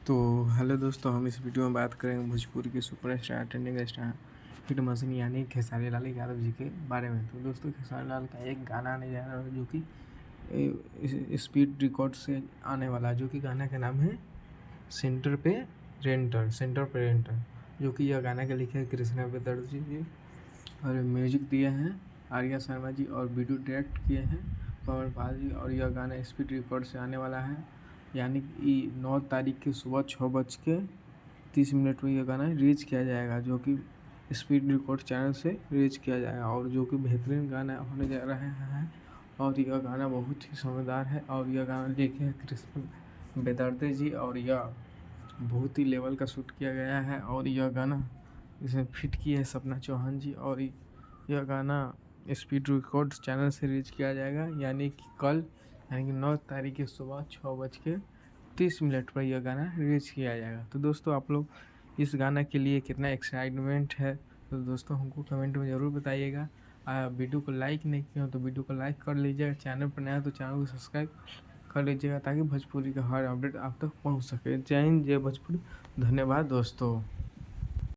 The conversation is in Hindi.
तो हेलो दोस्तों, हम इस वीडियो में बात करेंगे भोजपुरी के superstar trending star hit machine यानी खेसारी लाल यादव जी के बारे में। तो दोस्तों, खेसारी लाल का एक गाना आने जा रहा है जो कि स्पीड रिकॉर्ड से आने वाला है, जो कि गाना का नाम है सेंटर पे रेंटर, जो कि यह गाना के लिखे हैं कृष्णा बेदर्जी जी और म्यूजिक दिए हैं आर्या शर्मा जी और वीडियो डायरेक्ट किए हैं पवन पाल जी। और यह गाना स्पीड रिकॉर्ड से आने वाला है, यानी कि 9 तारीख की सुबह 6:30 में यह गाना रिलीज किया जाएगा, जो कि स्पीड रिकॉर्ड चैनल से रिलीज किया जाएगा और जो कि बेहतरीन गाना होने जा रहा है। और यह गाना बहुत ही समझदार है और यह गाना लिखे हैं कृष्ण बेदर्जी जी और यह बहुत ही लेवल का शूट किया गया है। और यह गाना इसमें फिट किए है सपना चौहान जी और यह गाना स्पीड रिकॉर्ड चैनल से रिलीज किया जाएगा, यानी कि कल, यानी कि 9 तारीख की सुबह 6:30 पर यह गाना रिलीज किया जाएगा। तो दोस्तों, आप लोग इस गाना के लिए कितना एक्साइटमेंट है, तो दोस्तों हमको कमेंट में ज़रूर बताइएगा। वीडियो को लाइक नहीं किया हो तो वीडियो को लाइक कर लीजिएगा, चैनल पर नया है तो चैनल को सब्सक्राइब कर लीजिएगा ताकि भोजपुरी का हर अपडेट आप तक पहुंच सके। जय हिंद, जय भोजपुरी। धन्यवाद दोस्तों।